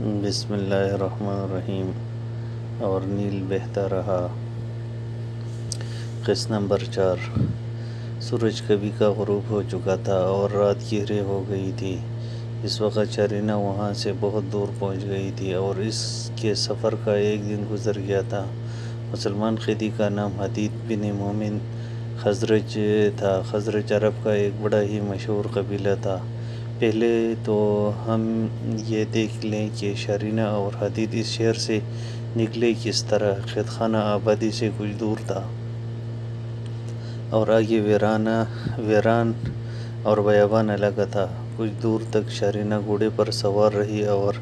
بسم اللہ الرحمن الرحیم۔ اور نیل بہتا رہا۔ قسط نمبر 4۔ سورج کبھی کا غروب ہو چکا تھا اور رات گہرے ہو گئی تھی۔ اس وقت شرینہ وہاں سے بہت دور پہنچ گئی تھی اور اس کے سفر کا ایک دن گزر گیا تھا۔ مسلمان قیدی کا نام حدید بن مومن خزرج تھا۔ خزرج عرب کا ایک بڑا ہی مشہور قبیلہ تھا۔ پہلے تو ہم یہ دیکھ لیں کہ شرینہ اور حدید اس شہر سے نکلے کس طرح۔ قید خانہ آبادی سے کچھ دور تھا اور آگے ویران اور بیابان علاقہ تھا۔ کچھ دور تک شرینہ گھوڑے پر سوار رہی اور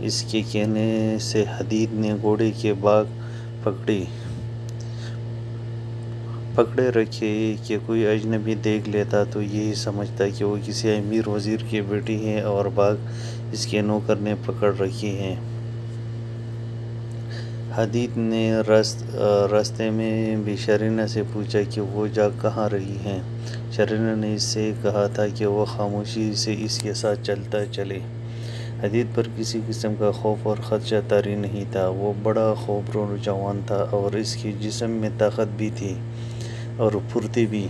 اس کے کہنے سے حدید نے گھوڑے کے باگ پکڑے رکھے کہ کوئی اجنبی دیکھ لیتا تو یہی سمجھتا کہ وہ کسی امیر وزیر کی بیٹی ہے اور باگ اس کے نوکر نے پکڑ رکھی ہے۔ حدید نے راستے میں بھی شرینہ سے پوچھا کہ وہ جا کہاں رہی ہے۔ شرینہ نے اس سے کہا تھا کہ وہ خاموشی سے اس کے ساتھ چلتا چلے۔ حدید پر کسی قسم کا خوف اور خدشہ طاری نہیں تھا۔ وہ بڑا خوبرو جوان تھا اور اس کے جسم میں طاقت بھی تھی اور پھرتی بھی۔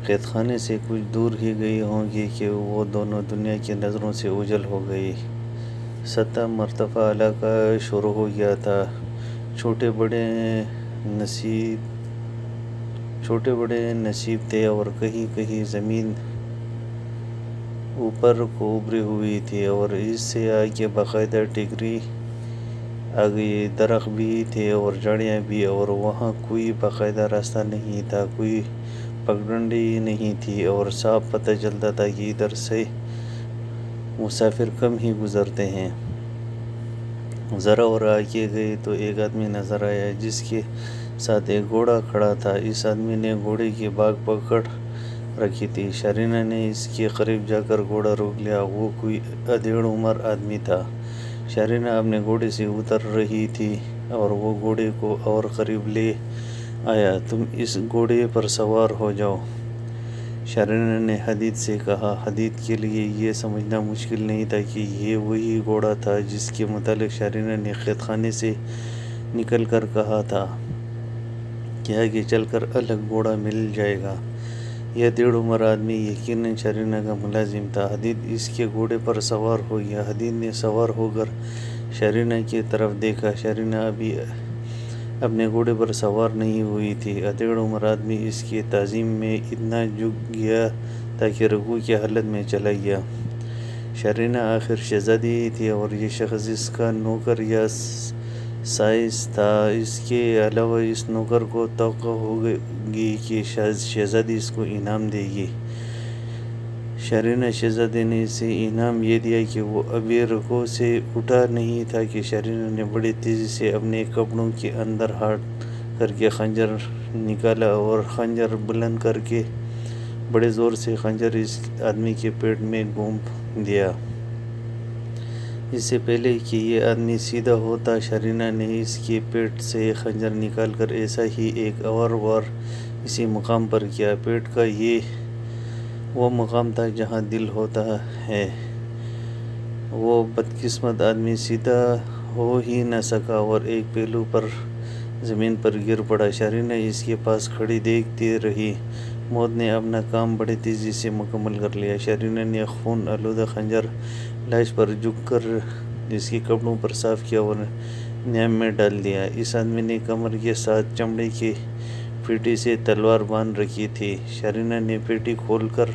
قید خانے سے کچھ دور ہی گئی ہوں گی کہ وہ دونوں دنیا کی نظروں سے اوجھل ہو گئی۔ سطح مرتفع علاقہ شروع ہو گیا تھا۔ چھوٹے بڑے نصیب تھے اور کہیں کہیں زمین اوپر کو ابھری ہوئی تھی اور اس سے آگے باقاعدہ ٹیکری آ گئی۔ درخت بھی تھے اور جھاڑیاں بھی، اور وہاں کوئی باقاعدہ راستہ نہیں تھا، کوئی پگڈنڈی نہیں تھی اور صاف پتہ چلتا تھا کہ ادھر سے مسافر کم ہی گزرتے ہیں۔ ذرا اور آگے گئے تو ایک آدمی نظر آیا جس کے ساتھ ایک گھوڑا کھڑا تھا۔ اس آدمی نے گھوڑے کی باگ پکڑ رکھی تھی۔ شرینہ نے اس کے قریب جا کر گھوڑا روک لیا۔ وہ کوئی ادھیڑ عمر آدمی تھا۔ شرینہ اپنے گھوڑے سے اتر رہی تھی اور وہ گھوڑے کو اور قریب لے آیا۔ تم اس گھوڑے پر سوار ہو جاؤ، شرینہ نے حدید سے کہا۔ حدید کے لیے یہ سمجھنا مشکل نہیں تھا کہ یہ وہی گھوڑا تھا جس کے متعلق شرینہ نے قید خانے سے نکل کر کہا تھا کہ آگے چل کر الگ گھوڑا مل جائے گا۔ یہ ادھیڑ عمر آدمی یقیناً شرینہ کا ملازم تھا۔ حدید اس کے گھوڑے پر سوار ہو گیا۔ حدید نے سوار ہو کر شرینہ کی طرف دیکھا۔ شرینہ ابھی اپنے گھوڑے پر سوار نہیں ہوئی تھی۔ ادھیڑ عمر آدمی اس کی تعظیم میں اتنا جھک گیا تھا کہ رکوع کی حالت میں چلا گیا۔ شرینہ آخر شہزادی تھی اور یہ شخص اس کا نوکر یا سائس تھا۔ اس کے علاوہ اس نوکر کو توقع ہوگی کہ شہزادی اس کو انعام دے گی۔ شرینہ شہزادی نے اسے انعام یہ دیا کہ وہ ابھی رکوع سے اٹھا نہیں تھا کہ شرینہ نے بڑی تیزی سے اپنے کپڑوں کے اندر ہاتھ کر کے خنجر نکالا اور خنجر بلند کر کے بڑے زور سے خنجر اس آدمی کے پیٹ میں گھونپ دیا۔ اس سے پہلے کہ یہ آدمی سیدھا ہوتا، شرینہ نے اس کے پیٹ سے خنجر نکال کر ایسا ہی ایک اور وار اسی مقام پر کیا۔ پیٹ کا یہ وہ مقام تھا جہاں دل ہوتا ہے۔ وہ بدقسمت آدمی سیدھا ہو ہی نہ سکا اور ایک پہلو پر زمین پر گر پڑا۔ شرینہ اس کے پاس کھڑی دیکھتی رہی۔ موت نے اپنا کام بڑی تیزی سے مکمل کر لیا۔ شرینہ نے خون آلودہ خنجر لاش پر جھک کر اس کے کپڑوں پر صاف کیا اور نیام میں ڈال دیا۔ اس آدمی نے کمر کے ساتھ چمڑے کی پیٹی سے تلوار باندھ رکھی تھی۔ شرینہ نے پیٹی کھول کر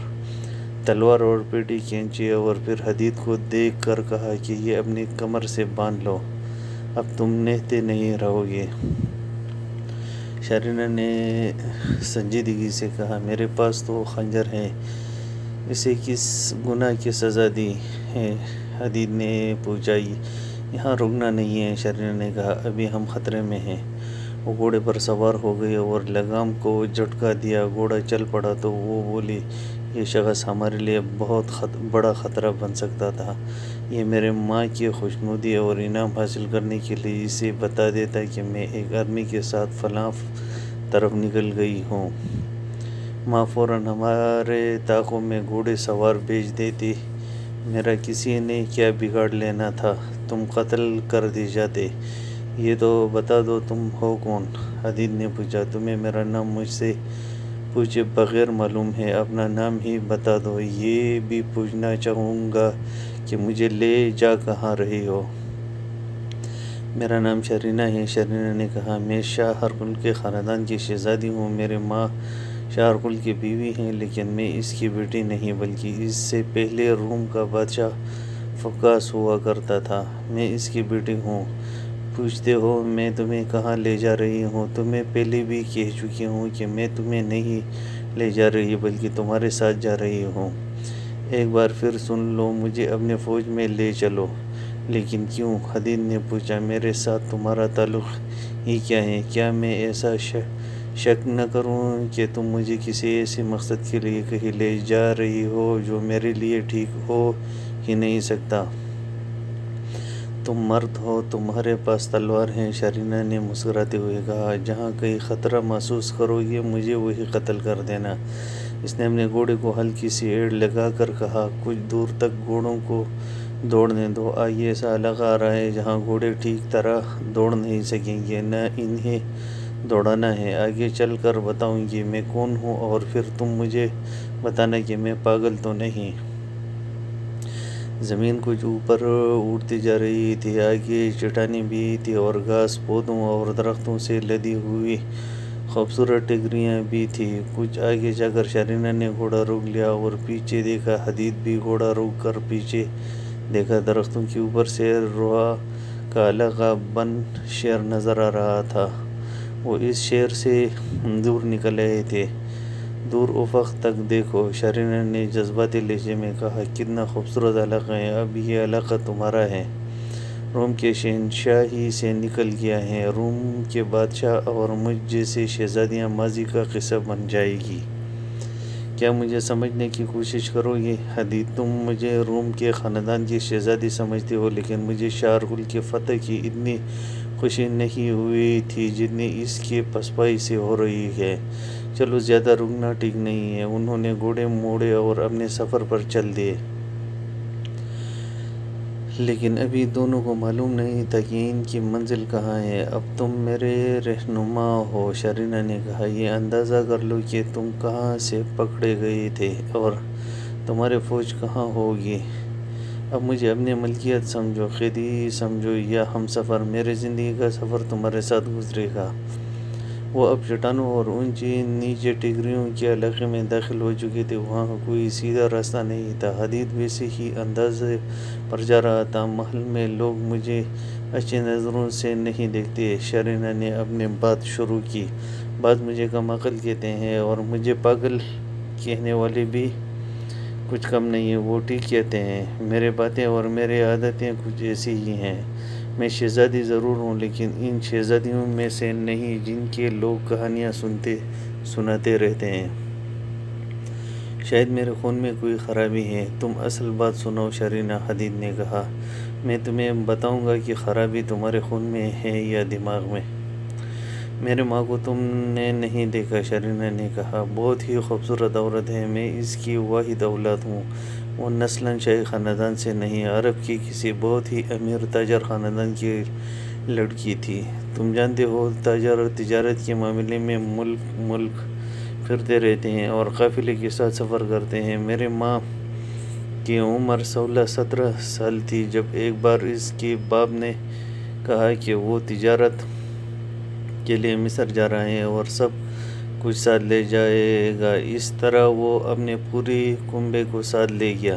تلوار اور پیٹی کھینچی اور پھر حدید کو دیکھ کر کہا کہ یہ اپنی کمر سے باندھ لو، اب تم نہتے نہیں رہو گے۔ شرینہ نے سنجیدگی سے کہا، میرے پاس تو خنجر ہے، اسے کس گناہ کی سزا دی ہے؟ حدید نے پوچھا۔ یہاں رکنا نہیں ہے، شرینہ نے کہا، ابھی ہم خطرے میں ہیں۔ وہ گھوڑے پر سوار ہو گئی اور لگام کو جھٹکا دیا۔ گھوڑا چل پڑا تو وہ بولی، یہ شخص ہمارے لیے بہت بڑا خطرہ بن سکتا تھا۔ یہ میرے ماں کی خوشنودی اور انعام حاصل کرنے کے لیے اسے بتا دیتا کہ میں ایک آدمی کے ساتھ فلاں طرف نکل گئی ہوں۔ ماں فوراً ہمارے طاقوں میں گھوڑے سوار بھیج دیتی۔ میرا کسی نے کیا بگاڑ لینا تھا، تم قتل کر دی جاتے۔ یہ تو بتا دو تم ہو کون؟ حدید نے پوچھا۔ تمہیں میرا نام مجھ سے پوچھے بغیر معلوم ہے، اپنا نام ہی بتا دو۔ یہ بھی پوچھنا چاہوں گا کہ مجھے لے جا کہاں رہی ہو؟ میرا نام شرینہ ہے، شرینہ نے کہا۔ میں شاہ ہرقل کے خاندان کی شہزادی ہوں۔ میری ماں شاہ ہرقل کی بیوی ہیں، لیکن میں اس کی بیٹی نہیں بلکہ اس سے پہلے روم کا بادشاہ فکاس ہوا کرتا تھا۔ میں اس کی بیٹی ہوں۔ پوچھتے ہو میں تمہیں کہاں لے جا رہی ہوں؟ تمہیں پہلے بھی کہہ چکی ہوں کہ میں تمہیں نہیں لے جا رہی بلکہ تمہارے ساتھ جا رہی ہوں۔ ایک بار پھر سن لو، مجھے اپنے فوج میں لے چلو۔ لیکن کیوں؟ حدید نے پوچھا۔ میرے ساتھ تمہارا تعلق ہی کیا ہے؟ کیا میں ایسا شک نہ کروں کہ تم مجھے کسی ایسے مقصد کے لیے کہیں لے جا رہی ہو جو میرے لیے ٹھیک ہو ہی نہیں سکتا؟ تم مرد ہو، تمہارے پاس تلوار ہے، شرینہ نے مسکراتے ہوئے کہا۔ جہاں کہیں خطرہ محسوس کرو گے مجھے وہی قتل کر دینا۔ اس نے اپنے گھوڑے کو ہلکی سی ایڑ لگا کر کہا۔ کچھ دور تک گھوڑوں کو دوڑنے دو، آگے ایسا علاقہ آ رہا ہے جہاں گھوڑے ٹھیک طرح دوڑ نہیں سکیں گے، نہ انہیں دوڑانا ہے۔ آگے چل کر بتاؤں گی میں کون ہوں اور پھر تم مجھے بتانا کہ میں پاگل تو نہیں۔ زمین کچھ اوپر اٹھتی جا رہی تھی، آگے چٹانیں بھی تھی اور گھاس پودوں اور درختوں سے لدی ہوئی خوبصورت ٹگریاں بھی تھیں۔ کچھ آگے جا کر شرینہ نے گھوڑا روک لیا اور پیچھے دیکھا۔ حدید بھی گھوڑا روک کر پیچھے دیکھا۔ درختوں کے اوپر سے روحا کا علاقہ بند شہر نظر آ رہا تھا۔ وہ اس شہر سے دور نکل آئے تھے۔ دور افق تک دیکھو، شرینہ نے جذباتی لہجے میں کہا۔ کتنا خوبصورت علاقہ ہے، اب یہ علاقہ تمہارا ہے۔ روم کے شہنشاہ ہی سے نکل گیا ہے، روم کے بادشاہ اور مجھ جیسی شہزادیاں ماضی کا قصہ بن جائے گی۔ کیا مجھے سمجھنے کی کوشش کرو گے؟ حدید، تم مجھے روم کے خاندان کی شہزادی سمجھتے ہو، لیکن مجھے شاہ ہرقل کی فتح کی اتنی خوشی نہیں ہوئی تھی جتنی اس کی پسپائی سے ہو رہی ہے۔ چلو، زیادہ رکنا ٹھیک نہیں ہے۔ انہوں نے گھوڑے موڑے اور اپنے سفر پر چل دیے۔ لیکن ابھی دونوں کو معلوم نہیں تھا کہ ان کی منزل کہاں ہے۔ اب تم میرے رہنما ہو، شرینہ نے کہا۔ یہ اندازہ کر لو کہ تم کہاں سے پکڑے گئے تھے اور تمہاری فوج کہاں ہوگی۔ اب مجھے اپنی ملکیت سمجھو، قیدی سمجھو یا ہم سفر۔ میری زندگی کا سفر تمہارے ساتھ گزرے گا۔ وہ اب چٹانوں اور اونچی نیچے ٹگریوں کے علاقے میں داخل ہو چکے تھے۔ وہاں کوئی سیدھا راستہ نہیں تھا۔ حدید ویسے ہی اندازے پر جا رہا تھا۔ محل میں لوگ مجھے اچھی نظروں سے نہیں دیکھتے، شرینہ نے اپنی بات شروع کی۔ بعض مجھے کم عقل کہتے ہیں اور مجھے پاگل کہنے والے بھی کچھ کم نہیں ہیں۔ وہ ٹھیک کہتے ہیں، میری باتیں اور میری عادتیں کچھ ایسی ہی ہیں۔ میں شہزادی ضرور ہوں، لیکن ان شہزادیوں میں سے نہیں جن کے لوگ کہانیاں سناتے رہتے ہیں۔ شاید میرے خون میں کوئی خرابی ہے۔ تم اصل بات سناؤ شرینہ، حدید نے کہا۔ میں تمہیں بتاؤں گا کہ خرابی تمہارے خون میں ہے یا دماغ میں۔ میری ماں کو تم نے نہیں دیکھا، شرینہ نے کہا۔ بہت ہی خوبصورت عورت ہے، میں اس کی واحد اولاد ہوں۔ وہ نسلاً شاہی خاندان سے نہیں، عرب کی کسی بہت ہی امیر تاجر خاندان کی لڑکی تھی۔ تم جانتے ہو تاجر تجارت کے معاملے میں ملک پھرتے رہتے ہیں اور قافلے کے ساتھ سفر کرتے ہیں۔ میری ماں کی عمر 16-17 سال تھی جب ایک بار اس کے باپ نے کہا کہ وہ تجارت کے لیے مصر جا رہا ہے اور سب کچھ ساتھ لے جائے گا۔ اس طرح وہ اپنے پورے کنبے کو ساتھ لے گیا۔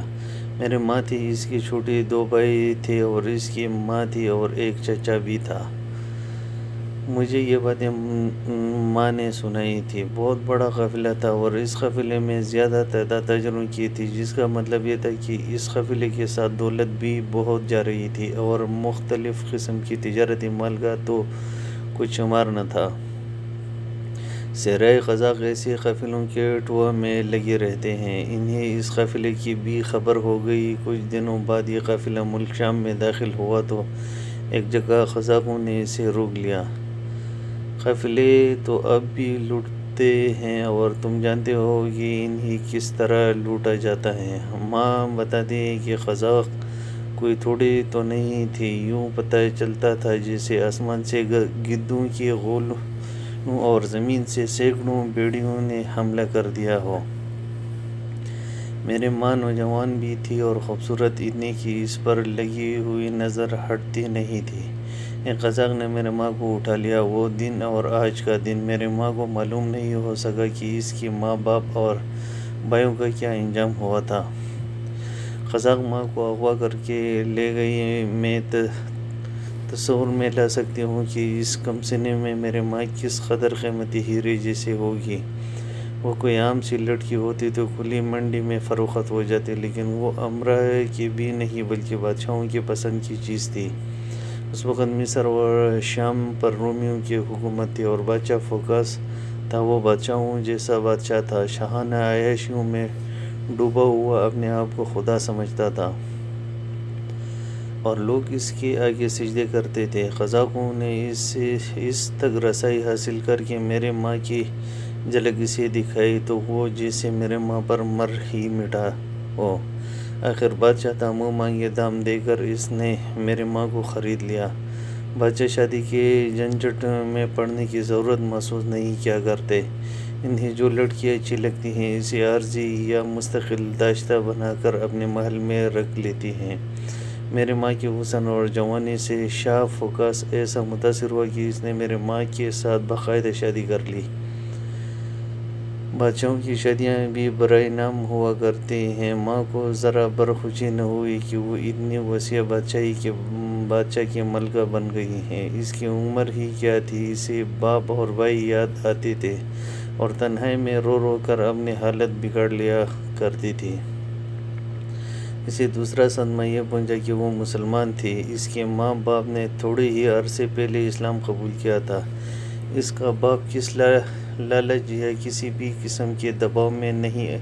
میری ماں تھی، اس کے چھوٹے 2 بھائی تھے اور اس کی ماں تھی اور ایک چچا بھی تھا۔ مجھے یہ باتیں ماں نے سنائی تھی۔ بہت بڑا قافلہ تھا اور اس قافلے میں زیادہ تعداد تاجروں کی تھی، جس کا مطلب یہ تھا کہ اس قافلے کے ساتھ دولت بھی بہت جا رہی تھی اور مختلف قسم کی تجارتی مال کا تو کچھ شمار نہ تھا۔ صحرائی قزاق ایسے قافلوں کے ٹوا میں لگے رہتے ہیں۔ انہیں اس قافلے کی بھی خبر ہو گئی۔ کچھ دنوں بعد یہ قافلہ ملک شام میں داخل ہوا تو ایک جگہ قزاقوں نے اسے روک لیا۔ قافلے تو اب بھی لٹ لوٹتے ہیں اور تم جانتے ہو کہ انہیں کس طرح لوٹا جاتا ہے۔ ماں بتاتی ہے کہ قزاق کوئی تھوڑے تو نہیں تھے، یوں پتہ چلتا تھا جیسے آسمان سے گدھوں کے غولوں اور زمین سے سینکڑوں بھیڑیوں نے حملہ کر دیا ہو۔ میری ماں نوجوان بھی تھی اور خوبصورت اتنی کہ اس پر لگی ہوئی نظر ہٹتی نہیں تھی۔ ایک قزاق نے میری ماں کو اٹھا لیا۔ وہ دن اور آج کا دن میری ماں کو معلوم نہیں ہو سکا کہ اس کے ماں باپ اور بھائیوں کا کیا انجام ہوا تھا۔ قزاق ماں کو اغوا کر کے لے گئی۔ میں تصور میں لا سکتی ہوں کہ اس کم سنی میں میری ماں کس قدر قیمتی ہیرے جیسی ہوگی۔ وہ کوئی عام سی لڑکی ہوتی تو کھلی منڈی میں فروخت ہو جاتی، لیکن وہ امرا کی بھی نہیں بلکہ بادشاہوں کی پسند کی چیز تھی۔ اس وقت مصر اور شام پر رومیوں کی حکومت تھی اور بادشاہ فوکاس تھا وہ بادشاہوں جیسا بادشاہ تھا، شاہانہ عیاشیوں میں ڈوبا ہوا اپنے آپ کو خدا سمجھتا تھا اور لوگ اس کے آگے سجدے کرتے تھے۔ قزاقوں نے اس تک رسائی حاصل کر کے میری ماں کی جھلک اسے دکھائی تو وہ جیسے میری ماں پر مر ہی مٹا ہو۔ آخر بادشاہ تھا، منہ مانگے دام دے کر اس نے میری ماں کو خرید لیا۔ بادشاہ شادی کے جھنجٹ میں پڑنے کی ضرورت محسوس نہیں کیا کرتے۔ انہیں جو لڑکی اچھی لگتی ہے اسے عارضی یا مستقل داشتہ بنا کر اپنے محل میں رکھ لیتی ہیں۔ میری ماں کے حسن اور جوانی سے شاہ فوکاس ایسا متاثر ہوا کہ اس نے میری ماں کے ساتھ باقاعدہ شادی کر لی۔ بادشاہوں کی شادیاں بھی برائے نام ہوا کرتی ہیں۔ ماں کو ذرا بر خوشی نہ ہوئی کہ وہ اتنی وسیع بادشاہ کی ملکہ بن گئی ہے۔ اس کی عمر ہی کیا تھی، اسے باپ اور بھائی یاد آتے تھے اور تنہائی میں رو رو کر اپنی حالت بگاڑ لیا کرتی تھی۔ اسے دوسرا صدمہ یہ پہنچا کہ وہ مسلمان تھی۔ اس کے ماں باپ نے تھوڑے ہی عرصے پہلے اسلام قبول کیا تھا۔ اس کا باپ کس لالچ یا کسی بھی قسم کے دباؤ میں نہیں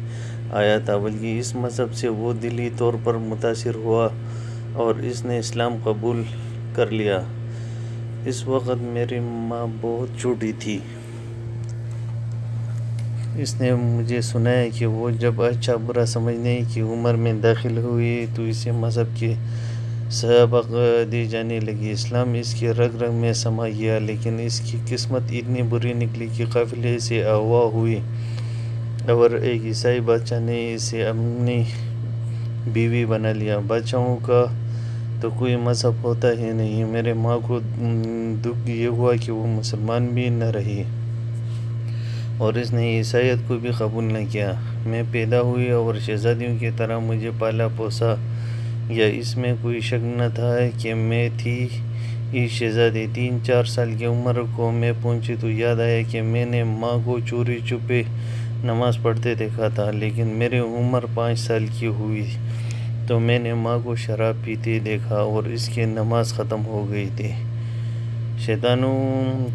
آیا تھا، بلکہ اس مذہب سے وہ دلی طور پر متاثر ہوا اور اس نے اسلام قبول کر لیا۔ اس وقت میری ماں بہت چھوٹی تھی۔ اس نے مجھے سنایا کہ وہ جب اچھا برا سمجھنے کی عمر میں داخل ہوئی تو اسے مذہب کی سبق دی جانے لگی۔ اسلام اس کی رگ رگ میں سما گیا، لیکن اس کی قسمت اتنی بری نکلی کہ قافلے سے اغوا ہوئی اور ایک عیسائی بادشاہ نے اسے اپنی بیوی بنا لیا۔ بادشاہوں کا تو کوئی مذہب ہوتا ہی نہیں۔ میری ماں کو دکھ یہ ہوا کہ وہ مسلمان بھی نہ رہی اور اس نے عیسائیت کو بھی قبول نہ کیا۔ میں پیدا ہوئی اور شہزادیوں کی طرح مجھے پالا پوسا گیا۔ اس میں کوئی شک نہ تھا کہ میں تھی ہی شہزادی۔ 3-4 سال کی عمر کو میں پہنچی تو یاد آیا کہ میں نے ماں کو چوری چھپے نماز پڑھتے دیکھا تھا، لیکن میری عمر 5 سال کی ہوئی تو میں نے ماں کو شراب پیتے دیکھا اور اس کی نماز ختم ہو گئی تھی۔ شیطانوں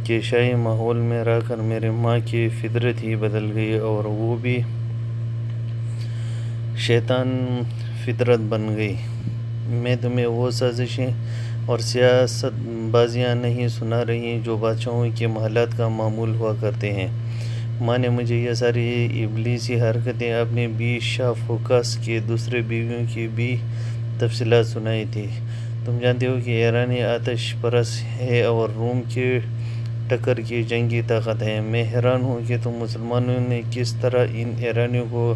کے شاہی ماحول میں رہ کر میری ماں کی فطرت ہی بدل گئی اور وہ بھی شیطان فطرت بن گئی۔ میں تمہیں وہ سازشیں اور سیاست بازیاں نہیں سنا رہی جو بادشاہوں کے محلات کا معمول ہوا کرتے ہیں۔ ماں نے مجھے یہ ساری ابلیسی حرکتیں اپنی بھی شاہ فوکاس کے دوسرے بیویوں کی بھی تفصیلات سنائی تھی۔ تم جانتے ہو کہ ایرانی آتش پرست ہے اور روم کی ٹکر کی جنگی طاقت ہے۔ میں حیران ہوں کہ تم مسلمانوں نے کس طرح ان ایرانیوں کو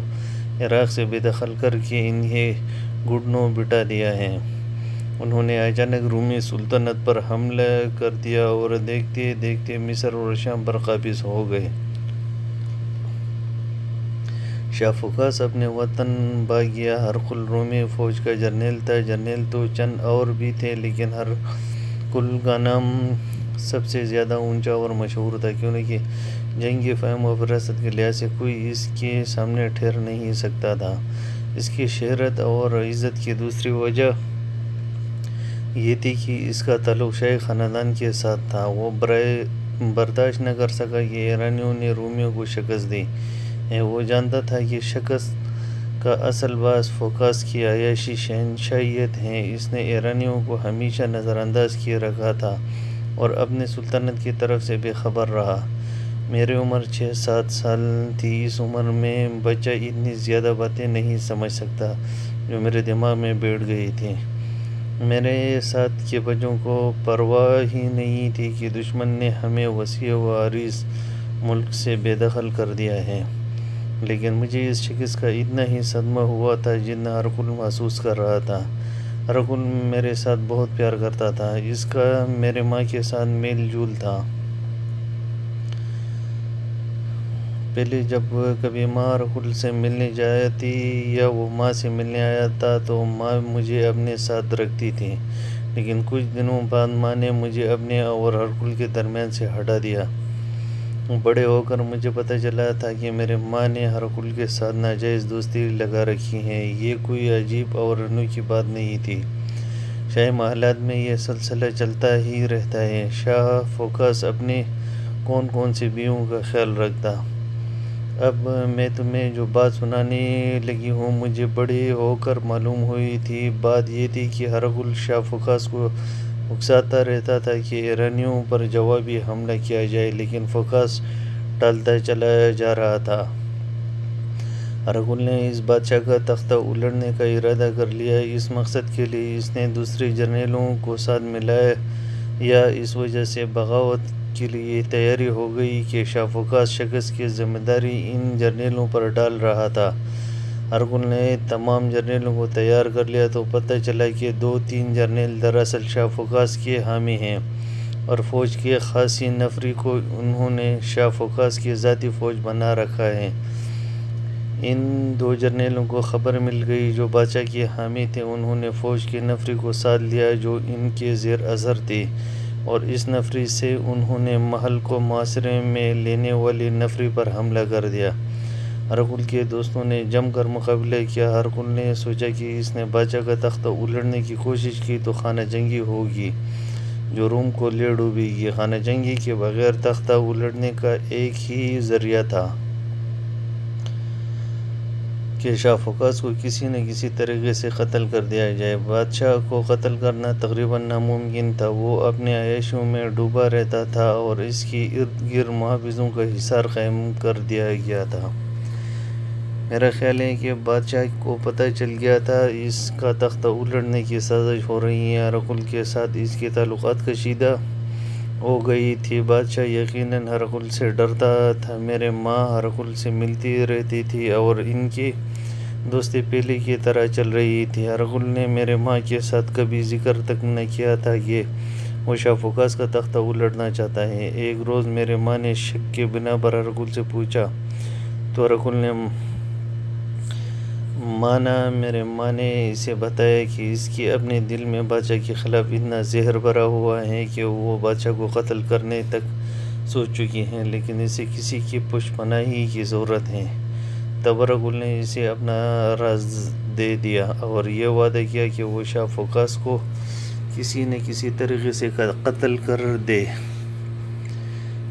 عراق سے بے دخل کر کے انہیں گھٹنوں بٹھا دیا ہے۔ انہوں نے اچانک رومی سلطنت پر حملہ کر دیا اور دیکھتے دیکھتے مصر اور شام پر قابض ہو گئے۔ شاہ فوکاس اپنے وطن بھاگ گیا۔ ہرقل رومی فوج کا جرنیل تھا۔ جرنیل تو چند اور بھی تھے، لیکن ہرقل کا نام سب سے زیادہ اونچا اور مشہور تھا، کیونکہ جنگی فہم و فراست کے لحاظ سے کوئی اس کے سامنے ٹھہر نہیں سکتا تھا۔ اس کی شہرت اور عزت کی دوسری وجہ یہ تھی کہ اس کا تعلق شاہی خاندان کے ساتھ تھا۔ وہ برداشت نہ کر سکا کہ ایرانیوں نے رومیوں کو شکست دی ہے۔ وہ جانتا تھا کہ شکست کا اصل باعث فوکاس کی عیاشی شہنشاہیت ہے۔ اس نے ایرانیوں کو ہمیشہ نظر انداز کیے رکھا تھا اور اپنی سلطنت کی طرف سے بے خبر رہا۔ میری عمر 6-7 سال تھی۔ اس عمر میں بچہ اتنی زیادہ باتیں نہیں سمجھ سکتا جو میرے دماغ میں بیٹھ گئی تھی۔ میرے ساتھ کے بچوں کو پرواہ ہی نہیں تھی کہ دشمن نے ہمیں وسیع و عریض ملک سے بے دخل کر دیا ہے، لیکن مجھے اس شکست کا اتنا ہی صدمہ ہوا تھا جتنا ہرقل محسوس کر رہا تھا۔ ہرقل میرے ساتھ بہت پیار کرتا تھا، اس کا میرے ماں کے ساتھ میل جول تھا۔ پہلے جب کبھی ماں ہرقل سے ملنے جاتی یا وہ ماں سے ملنے آتا تو ماں مجھے اپنے ساتھ رکھتی تھی، لیکن کچھ دنوں بعد ماں نے مجھے اپنے اور ہرقل کے درمیان سے ہٹا دیا۔ بڑے ہو کر مجھے پتہ چلا تھا کہ میرے ماں نے ہرقل کے ساتھ ناجائز دوستی لگا رکھی ہے۔ یہ کوئی عجیب اور انوکھی بات نہیں تھی۔ شاہی محلات میں یہ سلسلہ چلتا ہی رہتا ہے۔ شاہ فوکاس اپنے کون سی بیویوں کا خیال رکھتا۔ اب میں تمہیں جو بات سنانے لگی ہوں مجھے بڑے ہو کر معلوم ہوئی تھی۔ بات یہ تھی کہ ہرقل شاہ فوکاس کو اکساتا رہتا تھا کہ ایرانیوں پر جوابی حملہ کیا جائے، لیکن فوکاس ٹالتا چلا جا رہا تھا۔ ہرقل نے اس بادشاہ کا تختہ الٹنے کا ارادہ کر لیا۔ اس مقصد کے لیے اس نے دوسرے جرنیلوں کو ساتھ ملایا۔ اس وجہ سے بغاوت کے لیے تیاری ہو گئی کہ شاہ فوکاس شکست کی ذمہ داری ان جرنیلوں پر ڈال رہا تھا۔ ہرقل نے تمام جرنیلوں کو تیار کر لیا تو پتہ چلا کہ 2-3 جرنیل دراصل شاہ فوکاس کے حامی ہیں، اور فوج کے خاصی نفری کو انہوں نے شاہ فوکاس کی ذاتی فوج بنا رکھا ہے۔ ان 2 جرنیلوں کو خبر مل گئی جو بادشاہ کے حامی تھے۔ انہوں نے فوج کے نفری کو ساتھ لیا جو ان کے زیر اثر تھی، اور اس نفری سے انہوں نے محل کو محاصرے میں لینے والی نفری پر حملہ کر دیا۔ ہرقل کے دوستوں نے جم کر مقابلہ کیا۔ ہرقل نے سوچا کہ اس نے بادشاہ کا تختہ الٹنے کی کوشش کی تو خانہ جنگی ہوگی جو روم کو لے ڈوبے گی۔ خانہ جنگی کے بغیر تختہ الٹنے کا ایک ہی ذریعہ تھا کہ شاہ فوکاس کو کسی نہ کسی طریقے سے قتل کر دیا جائے۔ بادشاہ کو قتل کرنا تقریباً ناممکن تھا۔ وہ اپنے عیاشیوں میں ڈوبا رہتا تھا اور اس کے ارد گرد محافظوں کا حصار قائم کر دیا گیا تھا۔ میرا خیال ہے کہ بادشاہ کو پتہ چل گیا تھا اس کا تختہ الٹنے کی سازش ہو رہی ہے۔ ہرقل کے ساتھ اس کے تعلقات کشیدہ ہو گئی تھی۔ بادشاہ یقیناً ہرقل سے ڈرتا تھا۔ میری ماں ہرقل سے ملتی رہتی تھی اور ان کی دوستی پہلے کی طرح چل رہی تھی۔ ہرقل نے میری ماں کے ساتھ کبھی ذکر تک نہ کیا تھا کہ وہ شاہ فوکاس کا تختہ الٹنا چاہتا ہے۔ ایک روز میری ماں نے شک کے بنا پر ہرقل سے پوچھا تو ہرقل نے مانا۔ میری ماں نے اسے بتایا کہ اس کے اپنے دل میں بادشاہ کے خلاف اتنا زہر بھرا ہوا ہے کہ وہ بادشاہ کو قتل کرنے تک سوچ چکی ہے، لیکن اسے کسی کی پشت پناہی کی ضرورت ہے۔ تب ہرقل نے اسے اپنا راز دے دیا اور یہ وعدہ کیا کہ وہ شاہ فوکاس کو کسی نہ کسی طریقے سے قتل کر دے۔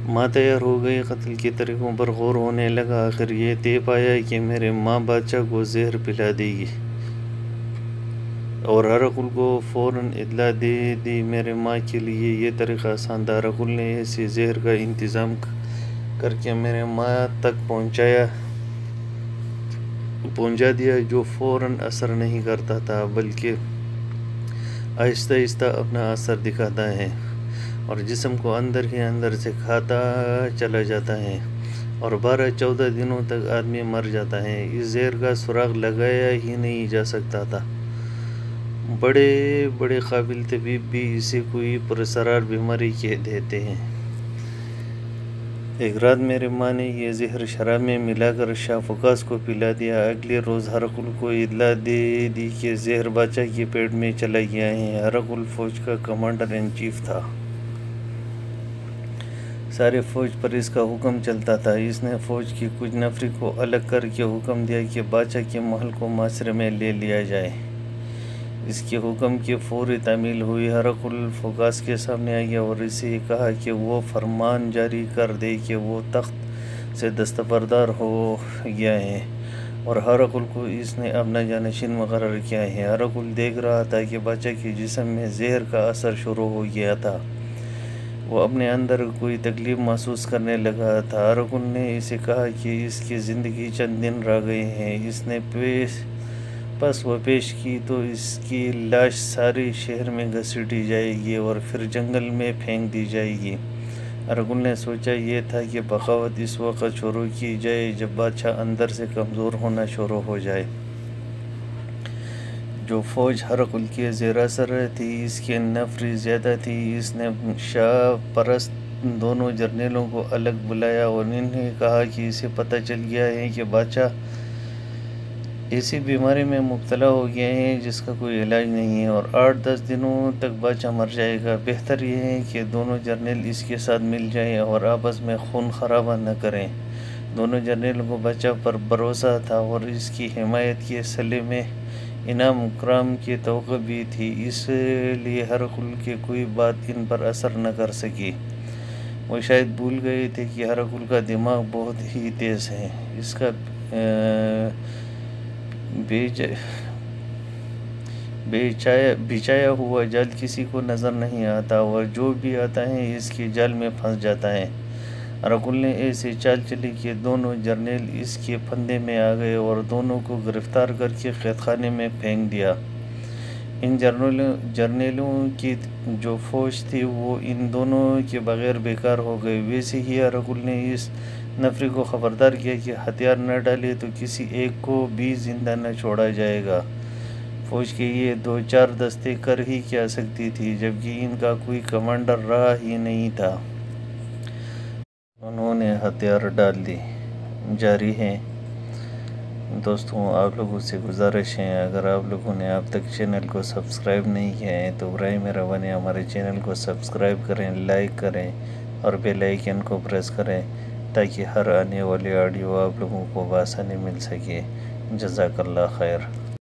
ماں تیار ہو گئی، قتل کے طریقوں پر غور ہونے لگا۔ آخر یہ طے پایا کہ میری ماں بادشاہ کو زہر پلا دے گی اور ہرقل کو فوراً اطلاع دے دی۔ میری ماں کے لیے یہ طریقہ آسان تھا۔ ہرقل نے ایسے زہر کا انتظام کر کے میری ماں تک پہنچا دیا جو فوراً اثر نہیں کرتا تھا بلکہ آہستہ آہستہ اپنا اثر دکھاتا ہے اور جسم کو اندر ہی اندر سے کھاتا چلا جاتا ہے، اور 12-14 دنوں تک آدمی مر جاتا ہے۔ اس زہر کا سراغ لگایا ہی نہیں جا سکتا تھا۔ بڑے بڑے قابل طبیب بھی اسے کوئی پراسرار بیماری کہہ دیتے ہیں۔ ایک رات میری ماں نے یہ زہر شراب میں ملا کر شاہ فوکاس کو پلا دیا۔ اگلے روز ہرقل کو اطلاع دے دی کہ زہر بادشاہ کے پیٹ میں چلا گیا ہے۔ ہرقل فوج کا کمانڈر ان چیف تھا۔ سارے فوج پر اس کا حکم چلتا تھا۔ اس نے فوج کی کچھ نفری کو الگ کر کے حکم دیا کہ بادشاہ کے محل کو محاصرے میں لے لیا جائے۔ اس کے حکم کی فوری تعمیل ہوئی۔ ہرقل فوکاس کے سامنے آ گیا اور اسے کہا کہ وہ فرمان جاری کر دے کہ وہ تخت سے دستبردار ہو گیا ہے اور ہرقل کو اس نے اپنا جانشین مقرر کیا ہے۔ ہرقل دیکھ رہا تھا کہ بادشاہ کے جسم میں زہر کا اثر شروع ہو گیا تھا۔ وہ اپنے اندر کوئی تکلیف محسوس کرنے لگا تھا۔ ارغن نے اسے کہا کہ اس کی زندگی چند دن رہ گئے ہیں۔ اس نے پس وہ پیش کی تو اس کی لاش سارے شہر میں گھسیٹی جائے گی اور پھر جنگل میں پھینک دی جائے گی۔ ارغن نے سوچا یہ تھا کہ بغاوت اس وقت شروع کی جائے جب بادشاہ اندر سے کمزور ہونا شروع ہو جائے۔ جو فوج ہرقل کے زیر اثر تھی اس کی نفری زیادہ تھی۔ اس نے شاہ پرست دونوں جرنیلوں کو الگ بلایا اور انہیں کہا کہ اسے پتہ چل گیا ہے کہ بادشاہ ایسی بیماری میں مبتلا ہو گیا ہے جس کا کوئی علاج نہیں ہے اور 8-10 دنوں تک بادشاہ مر جائے گا۔ بہتر یہ ہے کہ دونوں جرنیل اس کے ساتھ مل جائیں اور آپس میں خون خرابہ نہ کریں۔ دونوں جرنیلوں کو بادشاہ پر بھروسہ تھا اور اس کی حمایت کے صلے میں انعام اکرام کی توقع بھی تھی، اس لیے ہرقل کی کوئی بات ان پر اثر نہ کر سکی۔ وہ شاید بھول گئے تھے کہ ہرقل کا دماغ بہت ہی تیز ہے۔ اس کا بچھایا ہوا جال کسی کو نظر نہیں آتا اور جو بھی آتا ہے اس کے جال میں پھنس جاتا ہے۔ ہرقل نے ایسی چال چلی کہ دونوں جرنیل اس کے پھندے میں آ گئے اور دونوں کو گرفتار کر کے قید خانے میں پھینک دیا۔ ان جرنیلوں کی جو فوج تھی وہ ان دونوں کے بغیر بیکار ہو گئی۔ ویسے ہی ہرقل نے اس نفری کو خبردار کیا کہ ہتھیار نہ ڈالے تو کسی ایک کو بھی زندہ نہ چھوڑا جائے گا۔ فوج کے یہ 2-4 دستے کر ہی کیا سکتی تھی جبکہ ان کا کوئی کمانڈر رہا ہی نہیں تھا۔ انہوں نے ہتھیار ڈال دی۔ جاری ہے۔ دوستوں، آپ لوگوں سے گزارش ہے اگر آپ لوگوں نے اب تک چینل کو سبسکرائب نہیں کیا ہے تو برائے مہربانی ہمارے چینل کو سبسکرائب کریں، لائک کریں اور بیل آئیکن کو پریس کریں تاکہ ہر آنے والی آڈیو آپ لوگوں کو بآسانی مل سکے۔ جزاک اللہ خیر۔